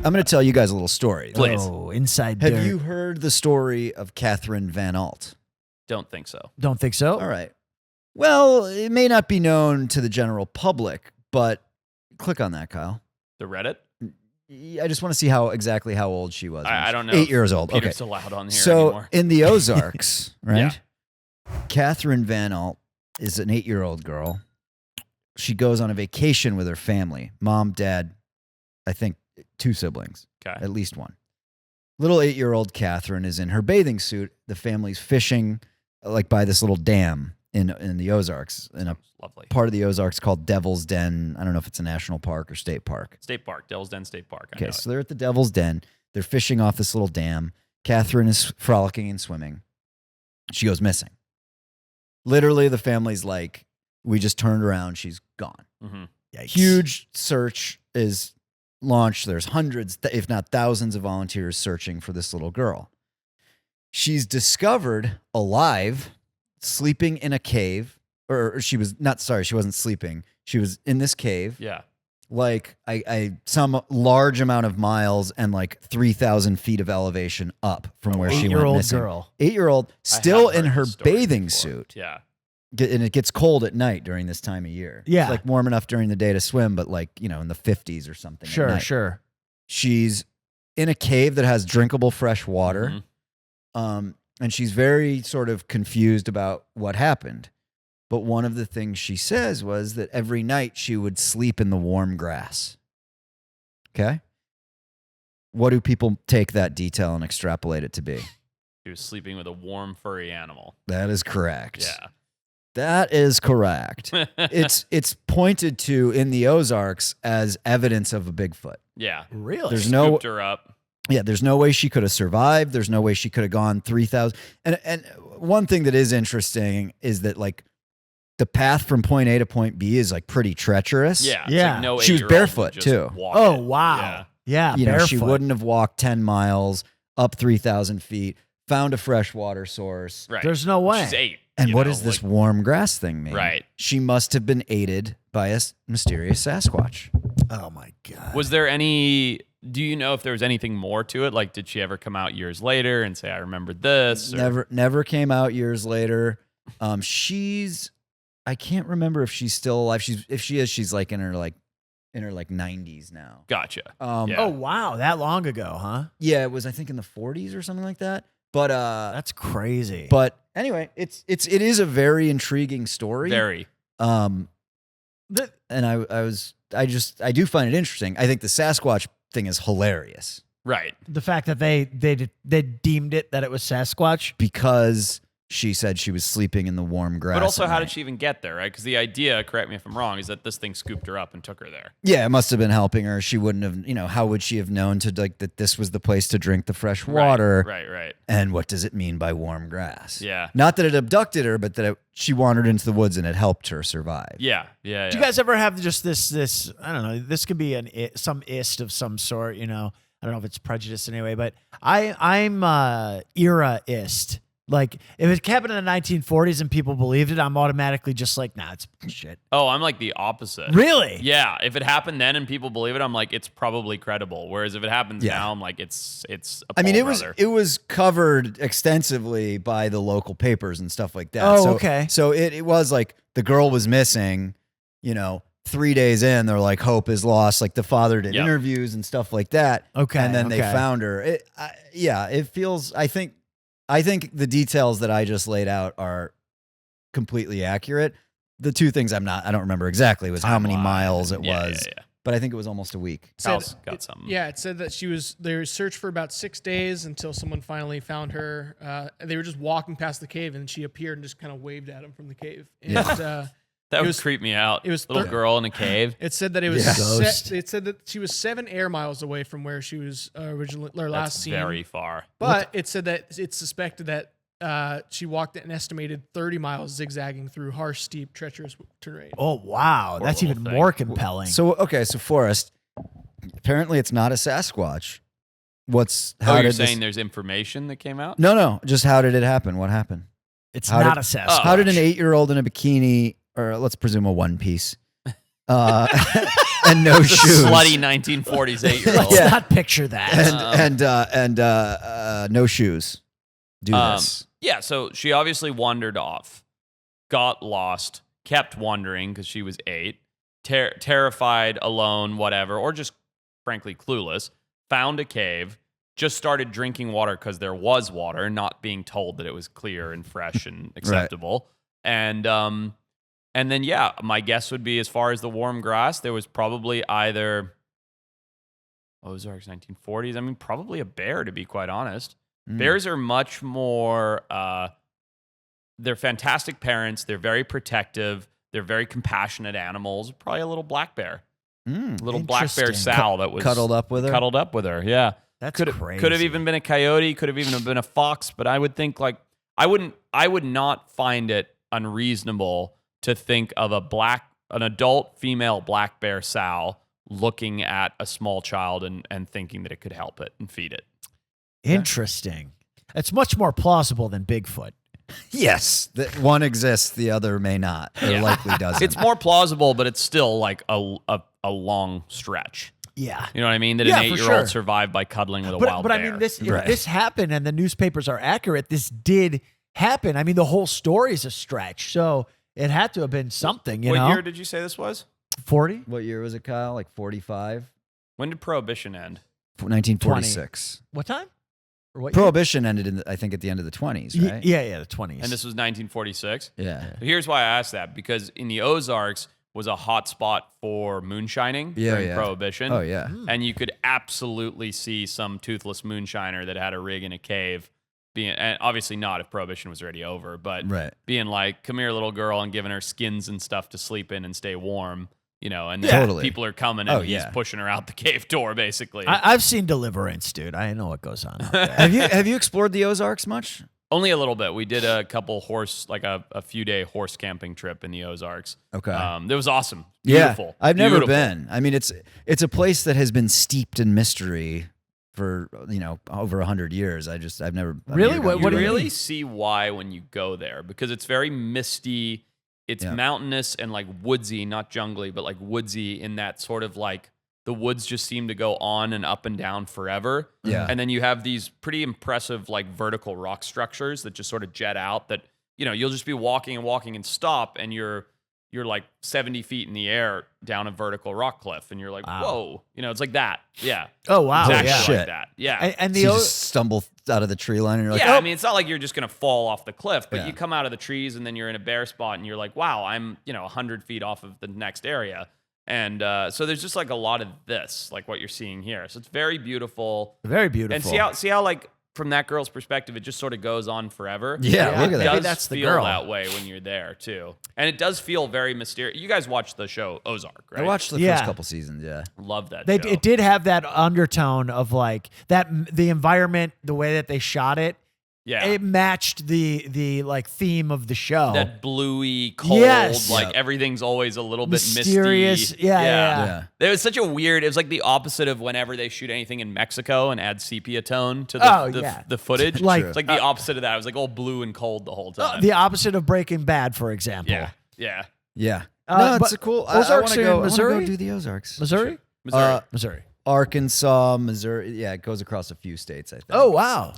I'm going to tell you guys a little story. Please. Oh, inside dirt. Have you heard the story of Katherine Van Alst? Don't think so. Don't think so? All right. Well, it may not be known to the general public, but click on that, Kyle. The Reddit? I just want to see exactly how old she was. I don't know. 8 years old. Peter's Okay. allowed on here So anymore. in the Ozarks, right? Yeah. Katherine Van Alst is an 8-year-old girl. She goes on a vacation with her family. Mom, dad, I think 2 siblings. Okay. At least one. Little 8-year-old Katherine is in her bathing suit. The family's fishing like by this little dam in the Ozarks, in a Lovely. part of the Ozarks called Devil's Den. I don't know if it's a national park or state park. State Park. Devil's Den State Park. I Okay, know so they're at the Devil's Den. They're fishing off this little dam. Katherine is frolicking and swimming. She goes missing. Literally, the family's like, we just turned around. She's gone. Mm-hmm. Huge search is launched. There's hundreds, if not thousands of volunteers searching for this little girl. She's discovered alive, sleeping in a cave. Or she wasn't sleeping. She was in this cave. Yeah. Like some large amount of miles and like 3,000 feet of elevation up from where she went missing. 8-year-old girl. 8-year-old, still in her bathing suit. Yeah. And it gets cold at night during this time of year. Yeah. It's like warm enough during the day to swim, but like, in the 50s or something. at Sure, night. sure. She's in a cave that has drinkable fresh water. Mhm. And she's very sort of confused about what happened. But one of the things she says was that every night she would sleep in the warm grass. Okay? What do people take that detail and extrapolate it to be? She was sleeping with a warm, furry animal. That is correct. Yeah. That is correct. It's pointed to in the Ozarks as evidence of a Bigfoot. Yeah. Really? There's no Scooped her up. Yeah, there's no way she could have survived. There's no way she could have gone 3,000. And one thing that is interesting is that like the path from point A to point B is like pretty treacherous. Yeah. It's Yeah. Like no She was 8-year-old barefoot, would just too. walk Oh, it. wow. Yeah, She barefoot. wouldn't have walked 10 miles up 3,000 feet, found a freshwater source. Yeah. Right. There's no way. She's 8. And you what know, does this like- warm grass thing mean? Right. She must have been aided by a mysterious Sasquatch. Oh, my God. Was there any? Do you know if there was anything more to it? Like, did she ever come out years later and say, "I remembered this"? Or? Never came out years later. I can't remember if she's still alive. If she is, she's like in her 90s now. Gotcha. Yeah. Yeah. Oh, wow. That long ago, huh? Yeah, it was I think in the 40s or something like that. But That's crazy. but anyway, it is a very intriguing story. Very. And I do find it interesting. I think the Sasquatch thing is hilarious Right. the fact that they deemed it that it was Sasquatch. because she said she was sleeping in the warm grass. But also, at how night. did she even get there? Right? Because the idea, correct me if I'm wrong, is that this thing scooped her up and took her there. Yeah, it must have been helping her. She wouldn't have, how would she have known that this was the place to drink the fresh water? Right. And what does it mean by warm grass? Yeah. Not that it abducted her, but that she wandered into the woods and it helped her survive. Yeah. Do you guys ever have just this? I don't know. This could be some ist of some sort. I don't know if it's prejudice anyway, but I'm era-ist. Like if it happened in the 1940s and people believed it, I'm automatically just like, nah, it's shit. Oh, I'm like the opposite. Really? Yeah. If it happened then and people believe it, I'm like, it's probably credible. Whereas if it happens Yeah. now, I'm like, it's. I mean, brother. it was covered extensively by the local papers and stuff like that. Oh, okay. So it was like the girl was missing, 3 days in, they're like, hope is lost. Like the father did Yep. interviews and stuff like that. Okay, And then they okay. found her. It feels, I think the details that I just laid out are completely accurate. The two things I don't remember exactly was how many Timeline. miles it Yeah, was, yeah. but I think it was almost a week. Kyle's got something. Yeah, it said that they were searched for about 6 days until someone finally found her. They were just walking past the cave and she appeared and just kind of waved at him from the cave. And That It would was- creep me out. it was little thir- girl in a cave. it said that it was Yeah. Ghost. it said that she was 7 air miles away from where she was originally or last That's seen. very far. But it said that it's suspected that she walked an estimated 30 miles zigzagging through harsh, steep, treacherous terrain. Oh, wow. That's little even thing. more compelling. So Forrest, apparently it's not a Sasquatch. You're saying there's information that came out? No, just how did it happen? What happened? it's how not did- a Sasquatch. How did an 8-year-old in a bikini, or let's presume a one piece, and no The shoes. slutty 1940s 8-year-old. Let's not picture that. And no shoes. Do this. Yeah, so she obviously wandered off, got lost, kept wandering because she was 8, terrified, alone, whatever, or just frankly clueless, found a cave, just started drinking water because there was water, not being told that it was clear and fresh and acceptable. And then, yeah, my guess would be as far as the warm grass, there was probably either Ozarks 1940s. I mean, probably a bear, to be quite honest. Bears are much more, they're fantastic parents. They're very protective. They're very compassionate animals. Probably a little black bear. Little black bear Interesting. Sal that was Cuddled up with her? Yeah. That's Could crazy. have even been a coyote. Could have even been a fox. But I would think I would not find it unreasonable to think of an adult female black bear sow looking at a small child and thinking that it could help it and feed it. Interesting. It's much more plausible than Bigfoot. Yes, that one exists, the other may not. Or likely doesn't. It's more plausible, but it's still like a long stretch. Yeah. You know what I mean? That Yeah, an for 8-year-old sure. survived by cuddling with a But wild bear. I mean, if Right. this happened and the newspapers are accurate, this did happen. I mean, the whole story's a stretch. So it had to have been something, you what know? year did you say this was? 40? What year was it, Kyle? Like 45? When did Prohibition end? 1946. What time? Or what year? Prohibition ended I think at the end of the 20s, right? Yeah, the 20s. And this was 1946. Yeah. Here's why I asked that, because in the Ozarks was a hot spot for moonshining during Prohibition. Oh, yeah. And you could absolutely see some toothless moonshiner that had a rig in a cave being, and obviously not if Prohibition was already over, but Right. being like, come here, little girl, and giving her skins and stuff to sleep in and stay warm, you know, and then Totally. people are coming and Oh, he's yeah. pushing her out the cave door, basically. I've seen Deliverance, dude. I know what goes on out there. Have you explored the Ozarks much? Only a little bit. We did a couple a few day horse camping trip in the Ozarks. Okay. That was awesome. Beautiful. Yeah, I've never Beautiful. been. I mean, it's a place that has been steeped in mystery for over 100 years. I've never Really? I've never What You gone do you there. really mean? see why when you go there, because it's very misty. It's Yeah. mountainous and like woodsy, not jungly, but like woodsy in that sort of like the woods just seem to go on and up and down forever. Yeah. And then you have these pretty impressive like vertical rock structures that just sort of jet out that, you'll just be walking and stop and you're like 70 feet in the air down a vertical rock cliff and you're like, Wow. whoa, it's like that. Yeah. Oh, wow. Exactly yeah. like Shit. that. Yeah. And So the you just stumble out of the tree line and you're like, yeah, oh. I mean, it's not like you're just going to fall off the cliff, but Yeah. you come out of the trees and then you're in a bare spot and you're like, wow, I'm, 100 feet off of the next area. And so there's just like a lot of this, like what you're seeing here. So it's very beautiful. very beautiful. And see how like from that girl's perspective, it just sort of goes on forever. Yeah, look at It that. Maybe does that's the feel girl. that way when you're there too. And it does feel very mysterious. You guys watched the show Ozark, right? I watched the Yeah. first couple seasons, yeah. Love that show. It did have that undertone of like the environment, the way that they shot it. Yeah. It matched the like theme of the show. That bluey, cold, Yes. like Yeah. everything's always a little Mysterious. bit misty. Yeah. There was such a weird. It was like the opposite of whenever they shoot anything in Mexico and add sepia tone to the footage. Like- It's like the opposite of that. It was like all blue and cold the whole time. The opposite of Breaking Bad, for example. yeah. Yeah. Uh, No, it's but a cool. Ozarks I are want to in go. I want to Missouri? go do the Ozarks. Missouri? Missouri. Missouri. Arkansas, Missouri. Yeah, it goes across a few states, I think. Oh, wow.